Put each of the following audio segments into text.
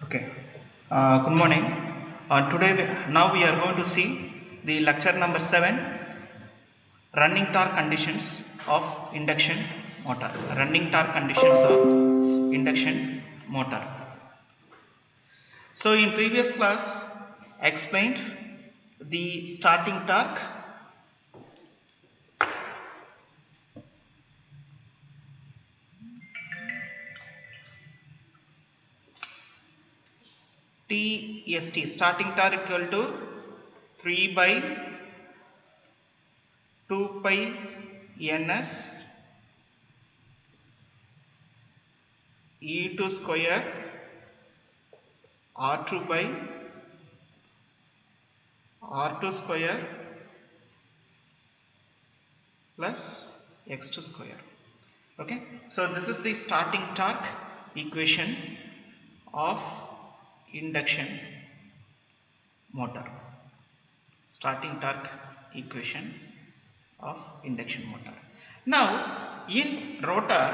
Okay. Good morning. Now we are going to see the lecture number 7, running torque conditions of induction motor. Running torque conditions of induction motor. So in previous class, I explained the starting torque, TST, starting torque equal to 3 by 2 pi ns E2 square R2 by R2 square plus x2 square. Okay, so this is the starting torque equation of induction motor. Starting torque equation of induction motor. Now in rotor,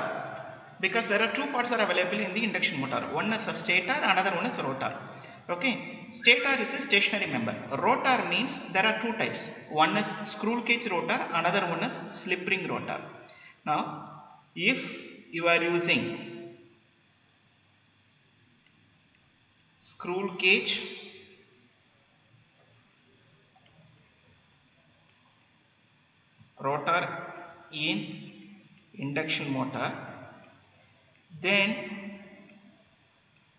because there are two parts are available in the induction motor, one is a stator, another one is a rotor. Okay, stator is a stationary member. Rotor means there are two types, one is screw cage rotor, another one is slip ring rotor. Now if you are using screw cage rotor in induction motor, then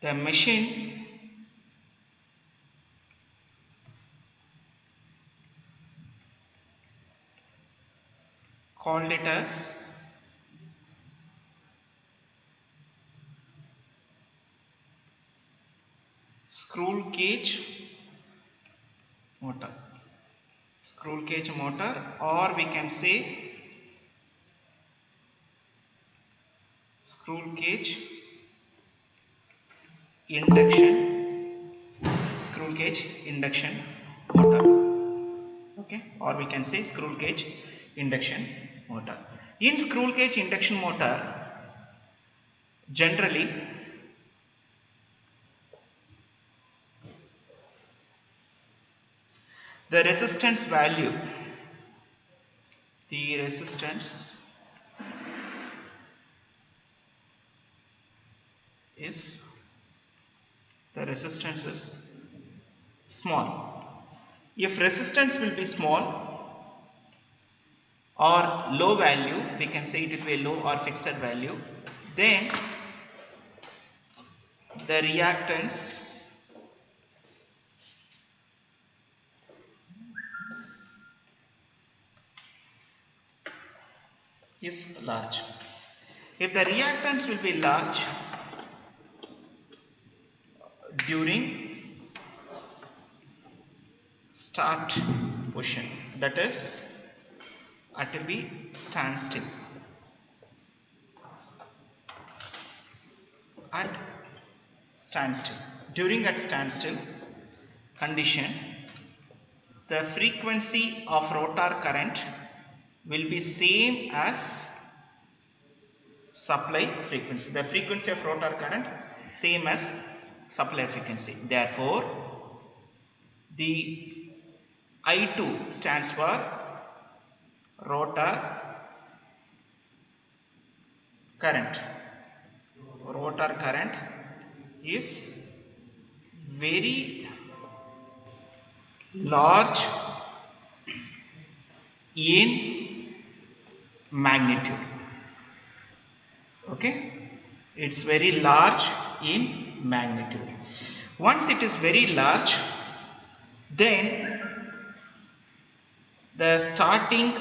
the machine called it as screw cage motor. Screw cage motor, or we can say screw cage induction, screw cage induction motor. Okay, or we can say screw cage induction motor. In screw cage induction motor, generally the resistance value, the resistance is small. If resistance will be small or low value, we can say it will be a low or fixed value, then the reactance is large. If the reactance will be large during start position, that is at the standstill, during that standstill condition, the frequency of rotor current will be same as supply frequency. The frequency of rotor current same as supply frequency. Therefore, the I2 stands for rotor current. Rotor current is very large in magnitude. Okay, it's very large in magnitude. Once it is very large, then the starting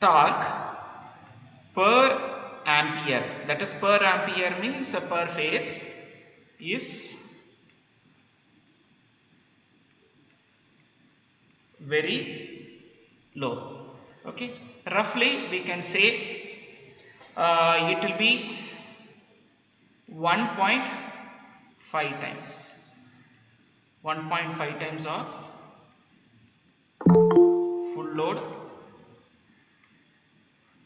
torque per ampere, that is per ampere means per phase, is very low. Okay, roughly we can say it will be 1.5 times, 1.5 times of full load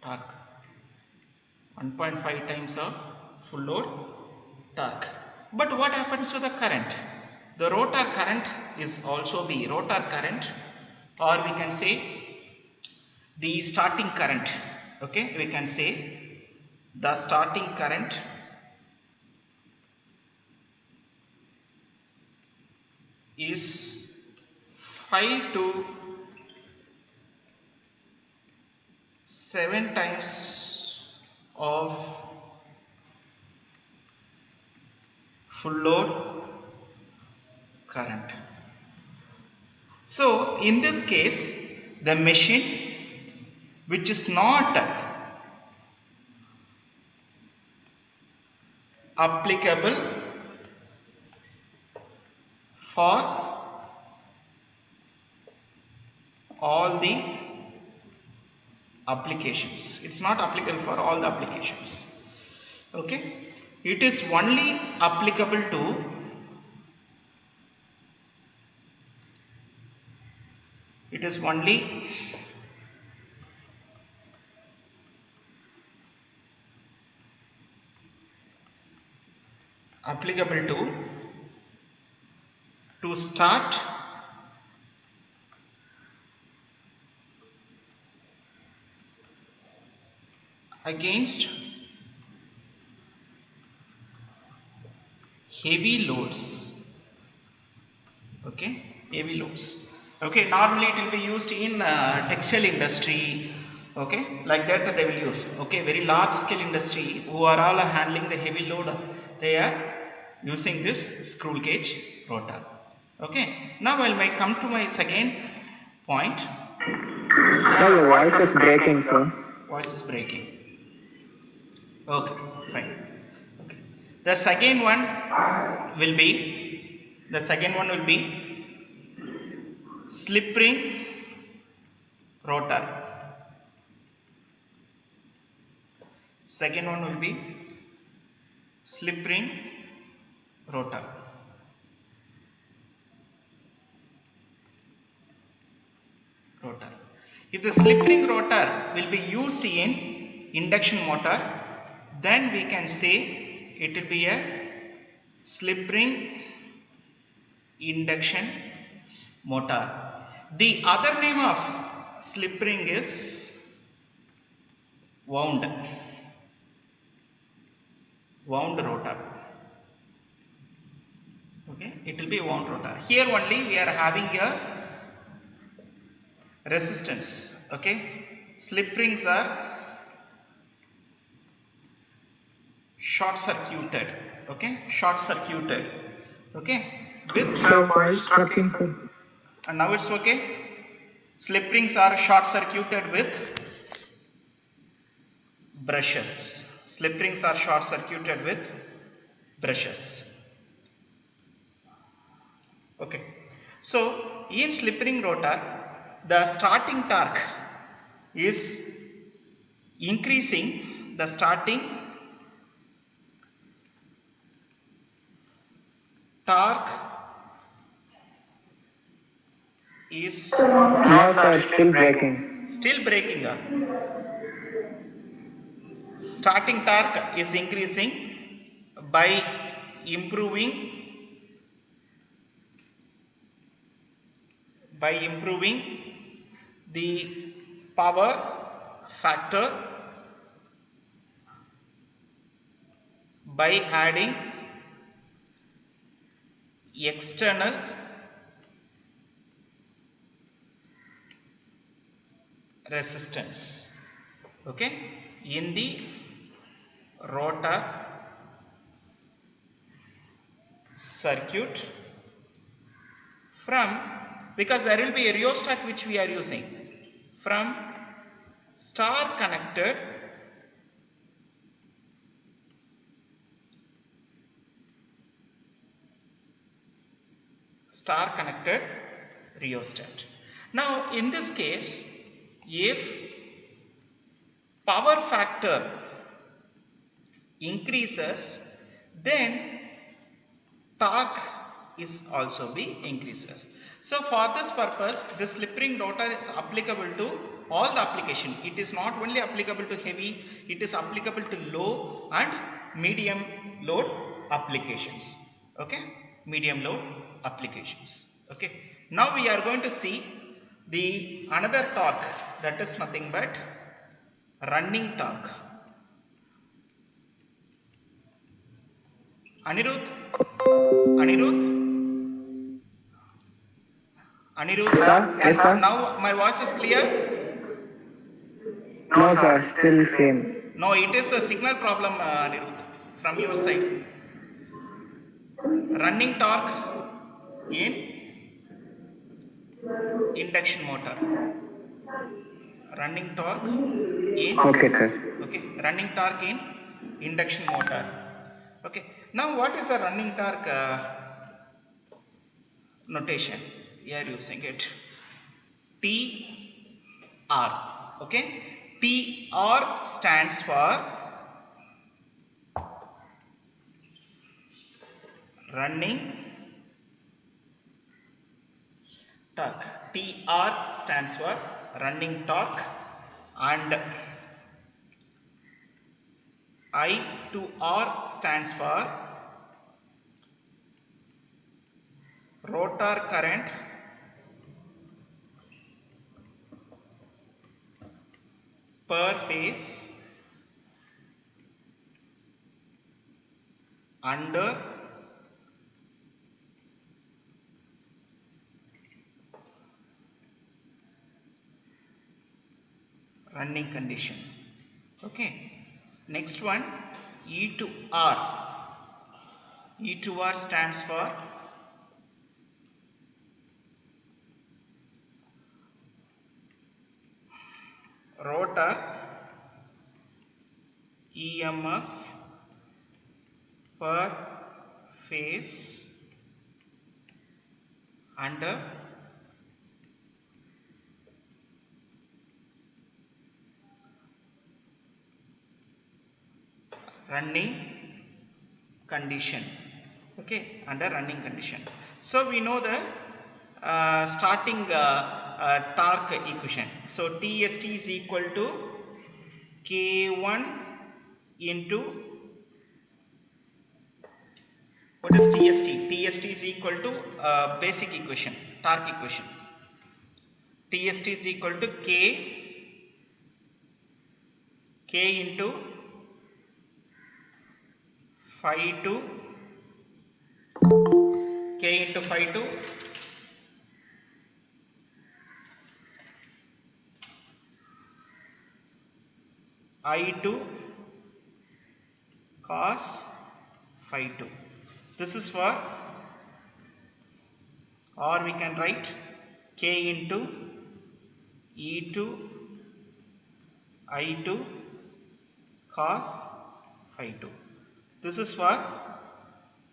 torque, 1.5 times of full load torque. But what happens to the current? The rotor current is also the rotor current, or we can say the starting current. Okay, we can say the starting current is 5 to 7 times of full load current. So in this case, the machine which is not applicable for all the applications. It's not applicable for all the applications. Okay. It is only applicable to to start against heavy loads. Okay, heavy loads. Okay, normally it will be used in textile industry. Okay, like that they will use. Okay, very large scale industry who are all handling the heavy load, they are using this screw gauge rotor. Okay, now I will come to my second point. Sir, your voice is breaking, sir. Voice is breaking. Okay, fine. Okay. The second one will be slip ring rotor. Second one will be slip ring rotor. If the slip ring rotor will be used in induction motor, then we can say it will be a slip ring induction motor. The other name of slip ring is wound rotor. Okay, it will be wound rotor. Here only we are having a resistance. Okay, slip rings are short circuited. Okay, Okay, with Sir, voice tracking, sir. And now it's okay. Slip rings are short circuited with brushes. Slip rings are short circuited with brushes. Okay. So in slip ring rotor, the starting torque is increasing. The starting torque is No, sir, still breaking. Still breaking. Starting torque is increasing by improving the power factor, by adding external resistance, okay, in the rotor circuit, from, because there will be a rheostat which we are using, from star connected rheostat. Now in this case, if power factor increases, then torque is also be increases. So for this purpose, the slip ring rotor is applicable to all the application. It is not only applicable to heavy, it is applicable to low and medium load applications. Okay, medium load applications. Okay, now we are going to see the another torque, that is nothing but running torque. Anirudh, Anirudh, Anirudh, Sir? Yes, sir. now my voice is clear? No, sir. Still same. No, it is a signal problem, Anirudh, from your side. Running torque in induction motor. Running torque in Okay, sir. running torque in induction motor. Okay, now what is a running torque notation? We are using it TR. Okay, TR stands for running torque. TR stands for running torque, and I to R stands for rotor current per phase under running condition. Okay, next one, E to R. E to R stands for rotor EMF per phase under running condition. Okay, under running condition. So we know the starting torque equation. So TST is equal to K1 into, what is TST? TST is equal to basic equation, torque equation. TST is equal to K into phi 2, K into phi 2 I2 cos phi 2. This is for, or we can write K into E2 I2 cos phi 2. This is for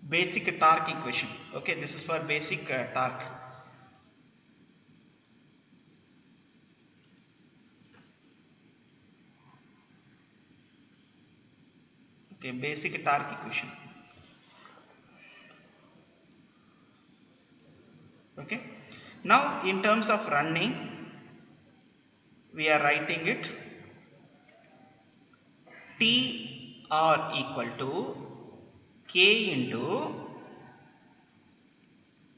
basic torque equation. Okay, this is for basic torque. Okay, basic torque equation. Okay, now in terms of running, we are writing it TR equal to K into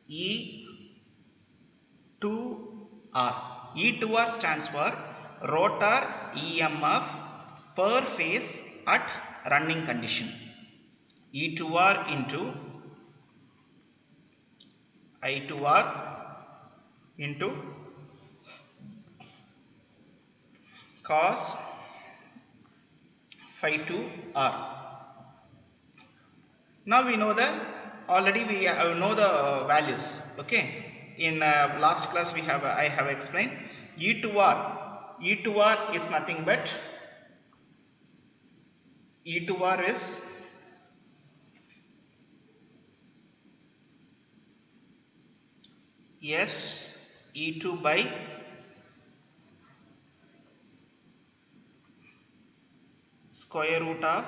E2R. E2R stands for rotor EMF per phase at running condition. E2R into I2R into cos phi 2R. Now we know the, already we know the values. Okay, in last class we have I have explained E2R. E2R is nothing but, E2R is S E2 by square root of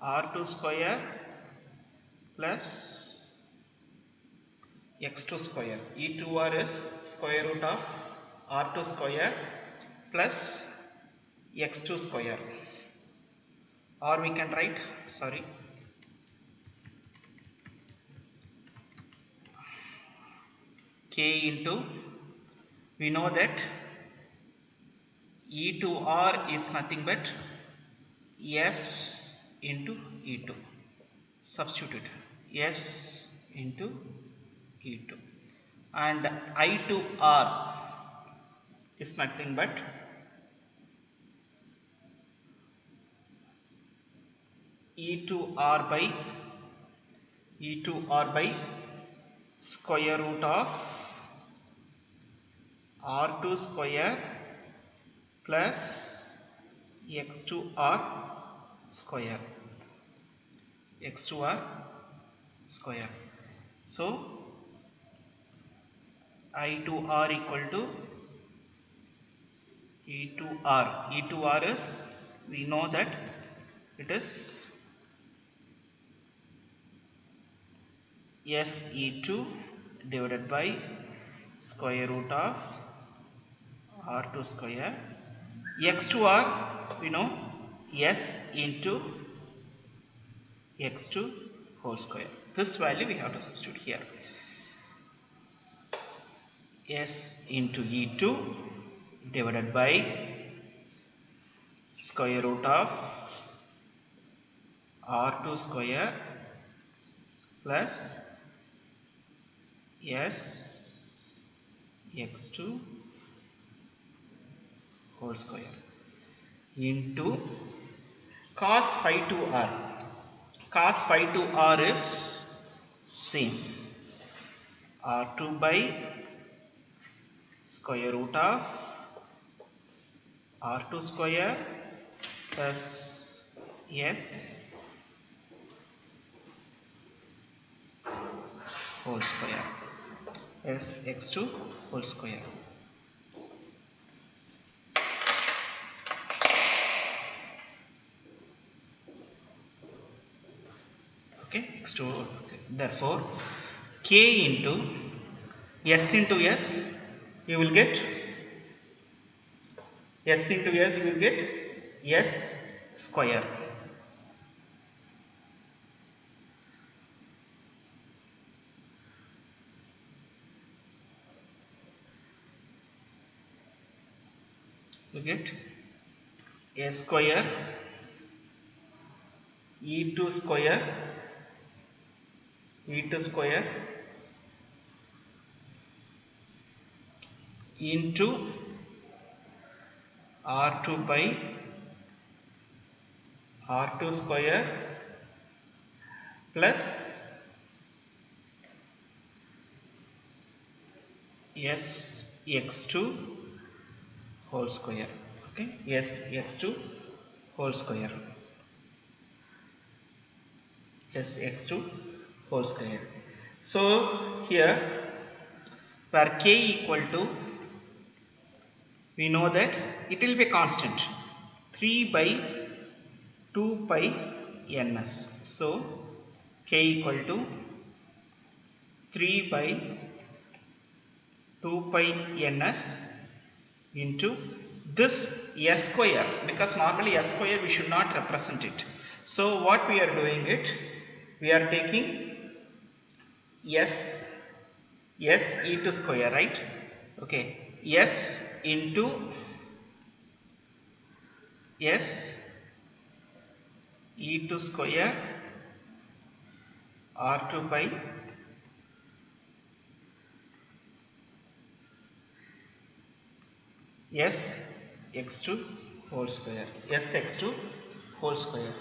R2 square plus X2 square. E2R is square root of R2 square plus x2 square, or we can write, sorry, k into, we know that e to r is nothing but s into e2, substitute s into e2, and I to r is nothing but e to r by square root of r2 square plus x2r square, x2r square. So I to r equal to e to r. E to r is, we know that it is s e2 divided by square root of r2 square. x2r, we know s into x2 whole square. This value we have to substitute here. S into e2 divided by square root of r2 square plus s x2 whole square into cos phi to r. Cos phi to r is same, r2 by square root of r2 square plus s whole square, s x2 whole square. Okay, x2. Therefore k into s into s, you will get s into s, you will get s square. You get a square e2 square into r2 by r2 square plus s x2 whole square. Okay, s x2 whole square, s x2 whole square. So here, where k equal to, we know that it will be constant, 3 by 2 pi ns. So k equal to 3 by 2 pi ns into this s square, because normally s square we should not represent it. So what we are doing it, we are taking s e2 square, right? Okay, s into s e2 square r2 by s x2 whole square, s x2 whole square.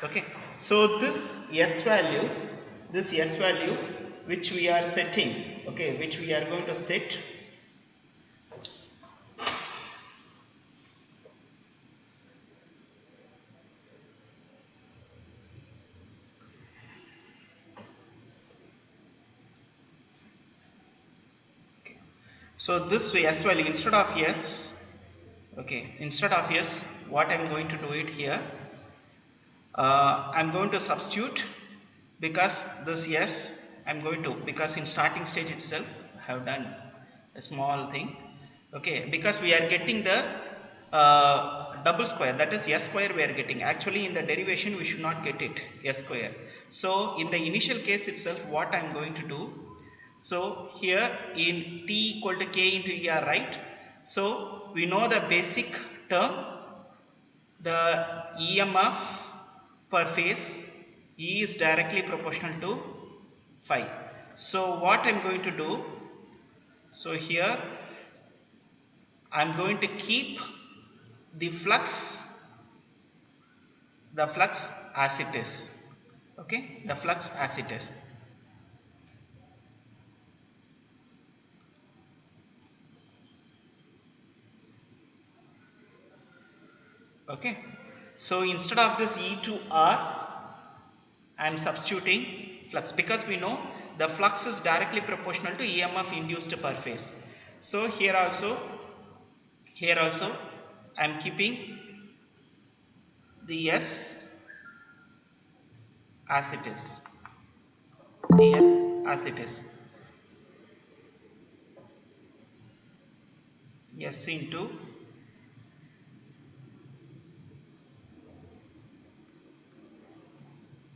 Okay, so this s value which we are setting, okay, which we are going to set, so this way s value instead of s, okay, instead of s, what I'm going to do it here, I'm going to substitute, because this s I'm going to, because in starting stage itself I have done a small thing, okay, because we are getting the double square, that is s square we are getting. Actually in the derivation we should not get it s square. So in the initial case itself what I am going to do, so here in t equal to k into er, right? So we know the basic term, the EMF per phase E is directly proportional to phi. So what I am going to do, so here I am going to keep the flux as it is. Okay, the flux as it is. Okay, so instead of this E to R, I am substituting flux, because we know the flux is directly proportional to EMF induced per phase. So here also I am keeping the S as it is. The S as it is. S into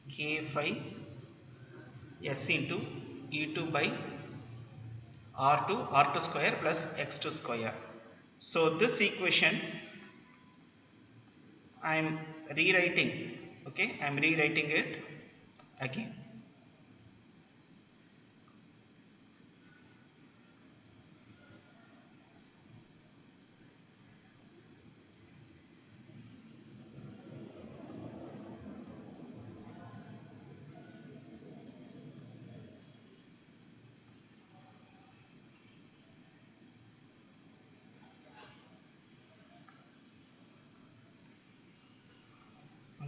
K phi S into E2 by R2 square plus X2 square. So this equation I am rewriting. Okay, I am rewriting it again.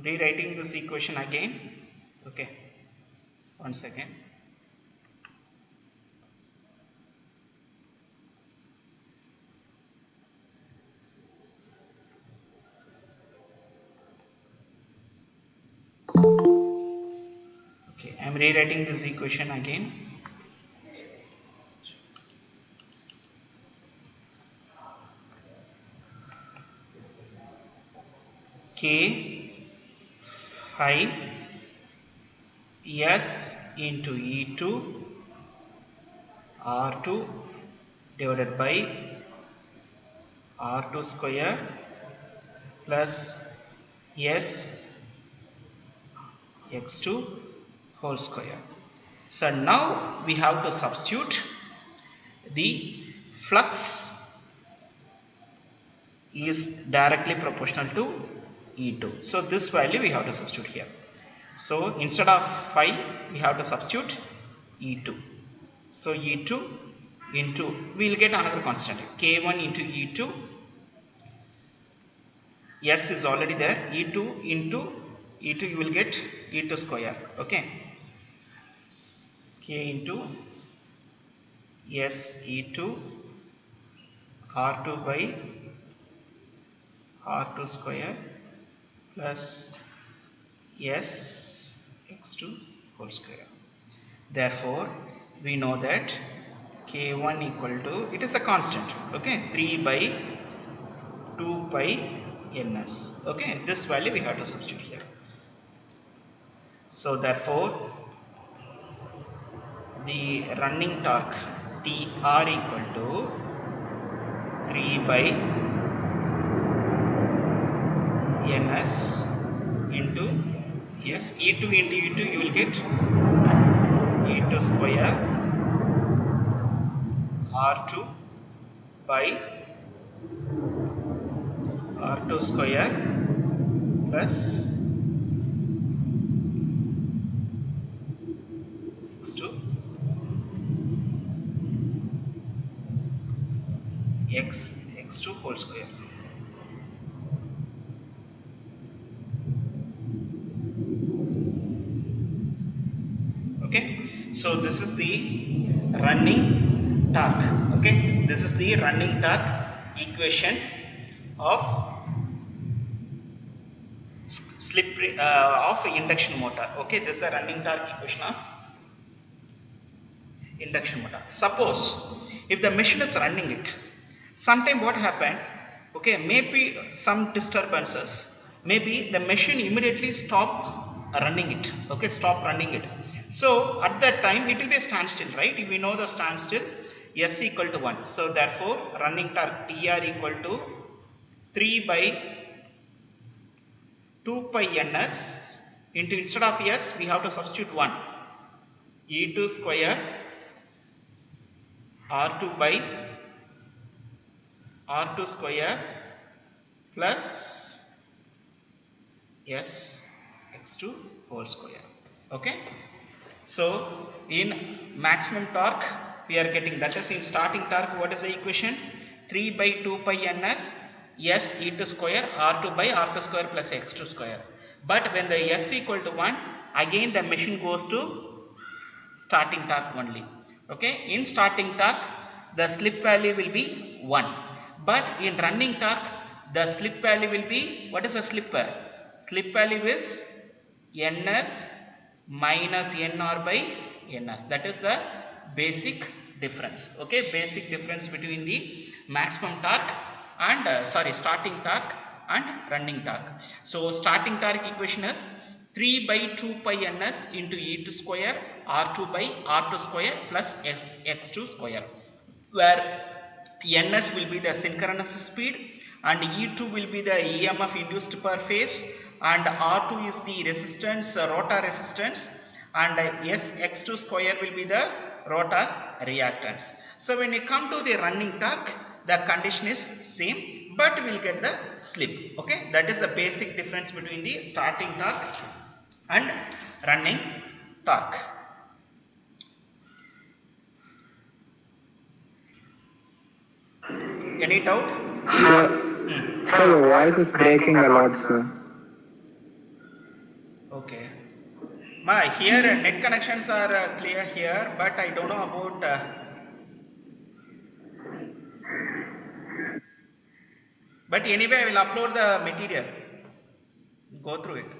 Rewriting this equation again. Okay, one second. Okay, I am rewriting this equation again. K phi S into E2 R2 divided by R2 square plus S X2 whole square. So now we have to substitute the flux is directly proportional to E2. So this value we have to substitute here. So instead of phi we have to substitute E2. So E2 into, we will get another constant, K1 into E2, S is already there, E2 into E2 you will get E2 square, okay, K into S E2 R2 by R2 square plus S X2 whole square. Therefore we know that K1 equal to, it is a constant, okay, 3 by 2 pi ns. Okay, this value we have to substitute here. So therefore the running torque TR equal to 3 by ns into yes, E2 into E2 you will get E2 square R2 by R2 square plus X2 X2 whole square. Okay, so this is the running torque. Okay, this is the running torque equation of of induction motor. Okay, this is the running torque equation of induction motor. Suppose if the machine is running it, sometime what happened, Okay, maybe some disturbances, maybe the machine immediately stop running it. Okay, stop running it. So at that time it will be a standstill, right? We know the standstill, s equal to 1. So therefore running torque tr equal to 3 by 2 pi ns into, instead of s we have to substitute 1, e2 square r2 by r2 square plus s x2 whole square. Okay, so in maximum torque we are getting, that is in starting torque, what is the equation? 3 by 2 pi ns s e2 square r2 by r2 square plus x2 square. But when the s equal to 1, again the machine goes to starting torque only. Okay, in starting torque the slip value will be 1, but in running torque the slip value will be, what is the slip value? Slip value is ns minus nr by ns. That is the basic difference. Okay, basic difference between the maximum torque and starting torque and running torque. So starting torque equation is 3 by 2 pi ns into e2 square r2 by r2 square plus x2 square, where ns will be the synchronous speed and e2 will be the emf induced per phase, and r2 is the resistance, rotor resistance, and x2 square will be the rotor reactance. So when you come to the running torque, the condition is same, but we will get the slip. Okay, that is the basic difference between the starting torque and running torque. Any doubt? Sir, sir, your voice is breaking a lot, sir. Okay. Ma, here net connections are clear here, but I don't know about. But anyway, I will upload the material. Go through it.